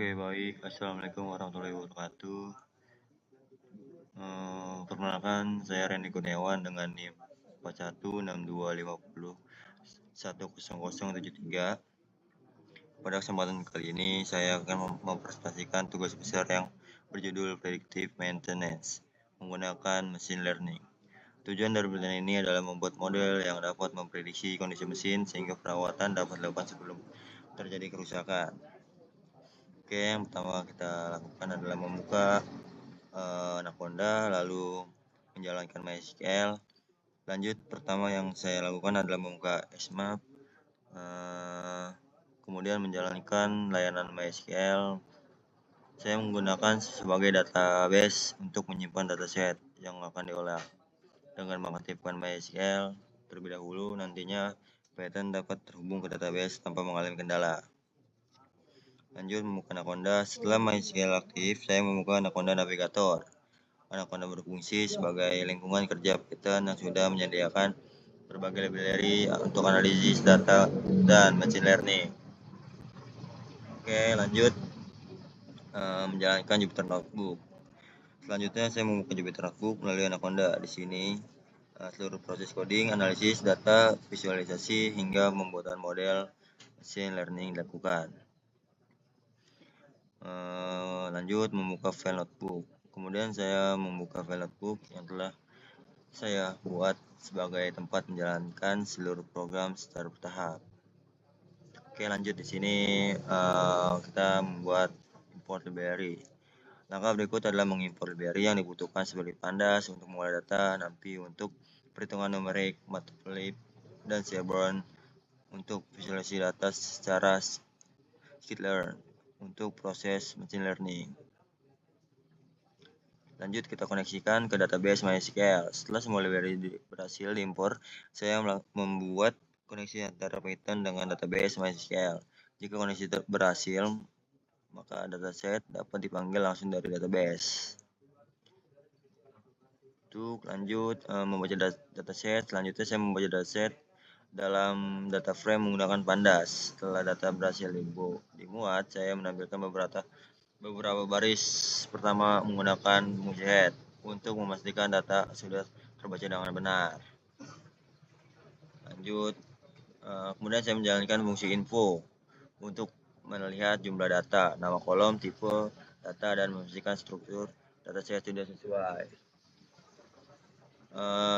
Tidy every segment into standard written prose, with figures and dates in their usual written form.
Oke, baik. Assalamualaikum warahmatullahi wabarakatuh. Perkenalkan, saya Randy Kurniawan dengan NIM 4162501073. Pada kesempatan kali ini, saya akan mempresentasikan tugas besar yang berjudul Predictive Maintenance menggunakan machine learning. Tujuan dari penelitian ini adalah membuat model yang dapat memprediksi kondisi mesin sehingga perawatan dapat dilakukan sebelum terjadi kerusakan. Oke, yang pertama kita lakukan adalah membuka Anaconda, lalu menjalankan MySQL. Lanjut, pertama yang saya lakukan adalah membuka SMAP, kemudian menjalankan layanan MySQL. Saya menggunakan sebagai database untuk menyimpan dataset yang akan diolah. Dengan mengaktifkan MySQL terlebih dahulu, nantinya Python dapat terhubung ke database tanpa mengalami kendala. Lanjut, membuka Anaconda. Setelah MySQL aktif, saya membuka Anaconda Navigator. Anaconda berfungsi sebagai lingkungan kerja Python yang sudah menyediakan berbagai library untuk analisis data dan machine learning. Oke, lanjut menjalankan Jupyter Notebook. Selanjutnya saya membuka Jupyter Notebook melalui Anaconda. Di sini seluruh proses coding, analisis data, visualisasi hingga pembuatan model machine learning dilakukan. Lanjut membuka file notebook. Kemudian saya membuka file notebook yang telah saya buat sebagai tempat menjalankan seluruh program secara bertahap. Oke, lanjut di sini kita membuat import library. Langkah berikut adalah mengimport library yang dibutuhkan sebagai pandas untuk mengolah data, NumPy untuk perhitungan numerik, Matplotlib, dan Seaborn untuk visualisasi data secara scikit-learn untuk proses machine learning. Lanjut kita koneksikan ke database MySQL. Setelah semua library berhasil diimpor, saya membuat koneksi antara Python dengan database MySQL. Jika koneksi berhasil, maka dataset dapat dipanggil langsung dari database. Untuk lanjut membaca dataset, selanjutnya saya membaca dataset dalam data frame menggunakan pandas. Setelah data berhasil dimuat, saya menampilkan beberapa baris pertama menggunakan fungsi head untuk memastikan data sudah terbaca dengan benar. Lanjut, kemudian saya menjalankan fungsi info untuk melihat jumlah data, nama kolom, tipe data, dan memastikan struktur data saya sudah sesuai.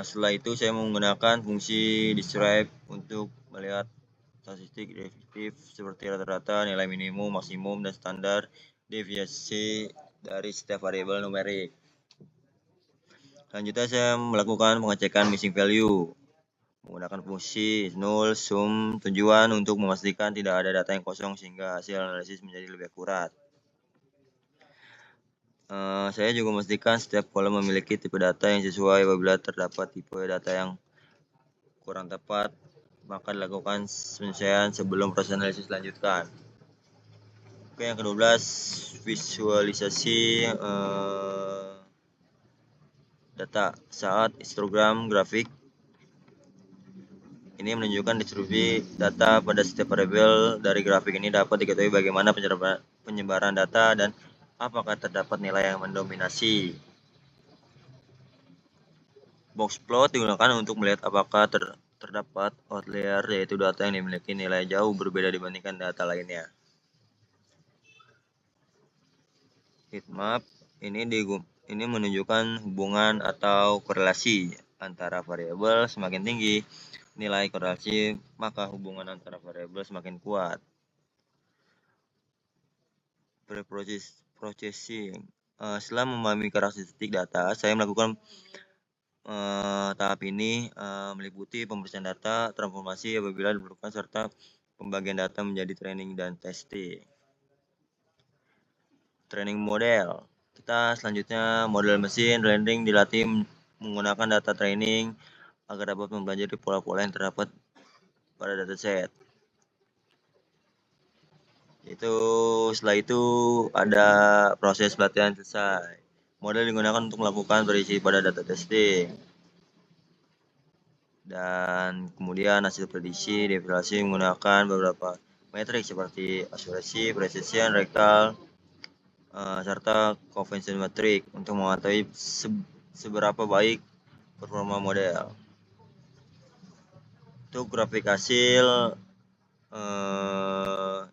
Setelah itu saya menggunakan fungsi describe untuk melihat statistik deskriptif seperti rata-rata, nilai minimum, maksimum, dan standar deviasi dari setiap variabel numerik. Selanjutnya saya melakukan pengecekan missing value menggunakan fungsi null, sum, tujuan untuk memastikan tidak ada data yang kosong sehingga hasil analisis menjadi lebih akurat. Saya juga memastikan setiap kolom memiliki tipe data yang sesuai. Apabila terdapat tipe data yang kurang tepat, maka dilakukan penyesuaian sebelum proses analisis dilanjutkan. Oke, yang ke-12 visualisasi data saat histogram grafik. Ini menunjukkan distribusi data pada setiap variabel. Dari grafik ini dapat diketahui bagaimana penyebaran data dan apakah terdapat nilai yang mendominasi. Box plot digunakan untuk melihat apakah terdapat outlier, yaitu data yang dimiliki nilai jauh berbeda dibandingkan data lainnya. Heatmap ini menunjukkan hubungan atau korelasi antara variabel. Semakin tinggi nilai korelasi, maka hubungan antara variabel semakin kuat. Pre-processing. Setelah memahami karakteristik data, saya melakukan tahap ini meliputi pemeriksaan data, transformasi apabila diperlukan, serta pembagian data menjadi training dan testing. Training model. Kita selanjutnya model mesin learning dilatih menggunakan data training agar dapat mempelajari pola-pola yang terdapat pada dataset. Setelah itu ada proses pelatihan selesai. Model digunakan untuk melakukan prediksi pada data testing. Dan kemudian hasil prediksi dievaluasi menggunakan beberapa metrik seperti akurasi, precision, rectal, serta conversion metrik untuk mengetahui seberapa baik performa model. Untuk grafik hasil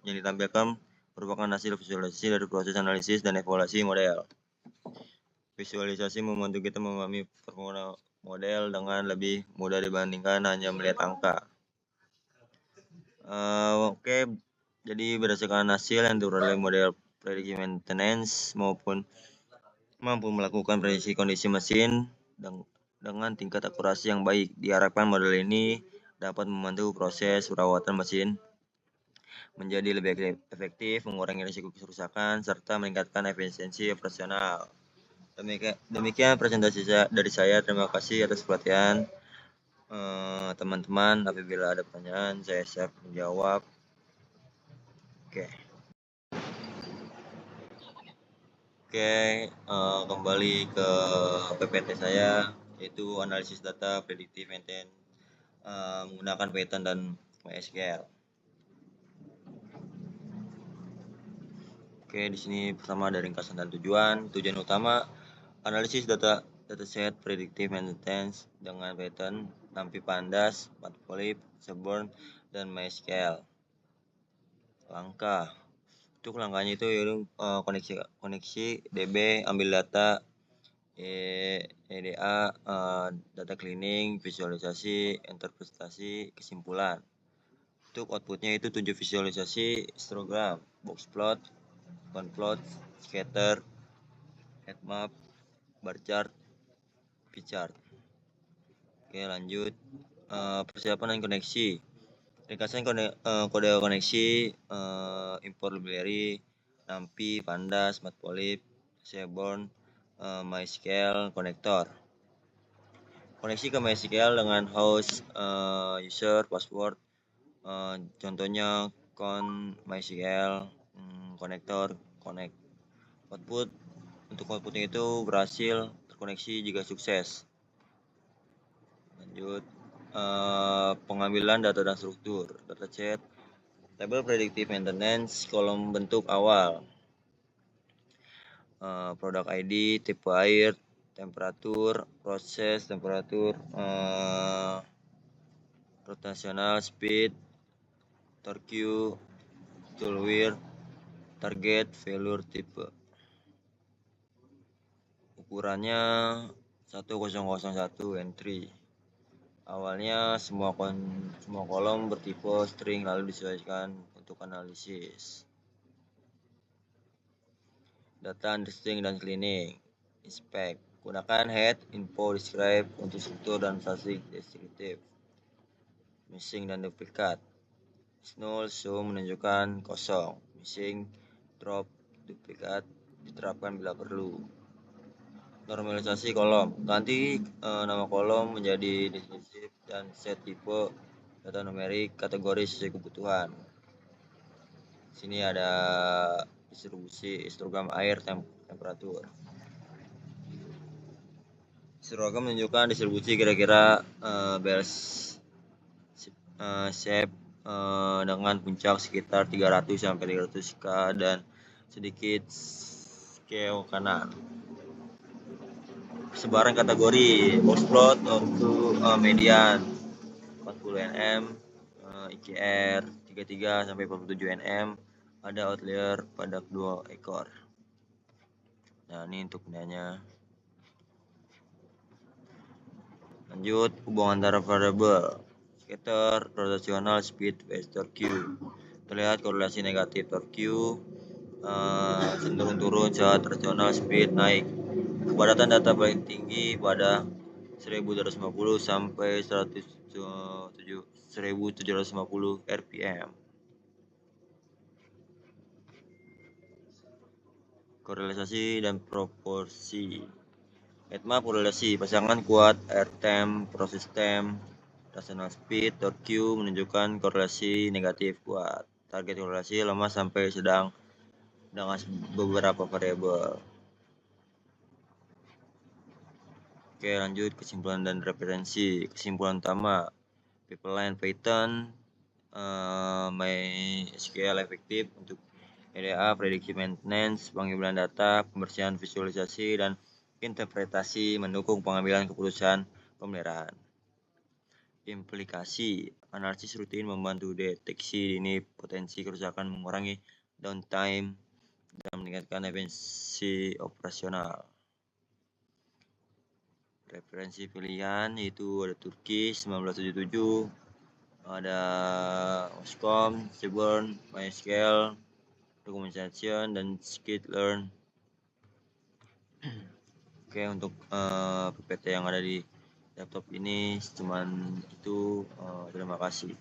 yang ditampilkan merupakan hasil visualisasi dari proses analisis dan evaluasi model. Visualisasi membantu kita memahami performa model dengan lebih mudah dibandingkan hanya melihat angka. Oke, jadi berdasarkan hasil yang diperoleh model prediksi maintenance maupun mampu melakukan prediksi kondisi mesin dengan tingkat akurasi yang baik, diharapkan model ini dapat membantu proses perawatan mesin menjadi lebih efektif, mengurangi risiko kerusakan, serta meningkatkan efisiensi operasional. Demikian presentasi dari saya. Terima kasih atas perhatian teman-teman. Apabila ada pertanyaan, saya siap menjawab. Oke, kembali ke PPT saya, yaitu analisis data predictive maintenance menggunakan Python dan MySQL. Oke, di sini pertama ada ringkasan dan tujuan. Tujuan utama analisis dataset predictive maintenance dengan Python, NumPy Pandas, Matplotlib, Seaborn, dan MySQL. Langkah. Untuk langkahnya itu yaitu koneksi DB, ambil data, EDA, data cleaning, visualisasi, interpretasi, kesimpulan. Untuk outputnya itu 7 visualisasi, histogram, box plot, plot, scatter, heat map, bar chart, pie chart. Oke, lanjut. Persiapan dan koneksi. Ringkasan kode koneksi, import library, NumPy, Pandas, Matplotlib, Seaborn, MySQL, konektor. Koneksi ke MySQL dengan host, user, password. Contohnya MySQL, konektor, connect. Output, untuk outputnya itu berhasil terkoneksi jika sukses. Lanjut, pengambilan data dan struktur dataset, tabel predictive maintenance, kolom bentuk awal, produk ID, tipe air, temperatur, proses, temperatur, rotational speed, torque, tool wear, target, failure type. Ukurannya 1001 entry. Awalnya semua kolom bertipe string lalu disesuaikan untuk analisis. Data understanding dan cleaning. Inspect. Gunakan head, info, describe untuk struktur dan statistik deskriptif. Missing dan duplikat. Null, show menunjukkan kosong. Missing, drop, duplikat diterapkan bila perlu. Normalisasi kolom. Ganti nama kolom menjadi deskriptif dan set tipe data numerik kategori sesuai kebutuhan. Sini ada distribusi histogram air, temperatur. Histogram menunjukkan distribusi kira-kira bell shape dengan puncak sekitar 300 sampai 300 K dan sedikit scale kanan. Sebaran kategori box plot untuk median 40 nm, IKR 33 sampai 47 nm, ada outlier pada 2 ekor. Nah, ini untuk penanya. Lanjut, hubungan antara variabel scatter, rotational speed, phase torque. Terlihat korelasi negatif torque cenderung turun saat rotational speed naik. Kepadatan data paling tinggi pada 1250 sampai 1750 rpm. Korelasi dan proporsi. Heatmap korelasi pasangan kuat air temp, proses temp, rotational speed, torque menunjukkan korelasi negatif kuat. Target korelasi lemah sampai sedang dengan beberapa variabel. Oke, lanjut kesimpulan dan referensi. Kesimpulan utama, pipeline Python MySQL efektif untuk EDA, prediksi maintenance, pengambilan data, pembersihan visualisasi, dan interpretasi mendukung pengambilan keputusan pemeliharaan. Implikasi analisis rutin membantu deteksi dini potensi kerusakan, mengurangi downtime, dan meningkatkan efisiensi operasional. Referensi pilihan yaitu ada Turki 1977, ada Moscom, Seaborn, MySQL, Documentation, dan Scikit-learn. Oke, untuk PPT yang ada di laptop ini cuman itu. Terima kasih.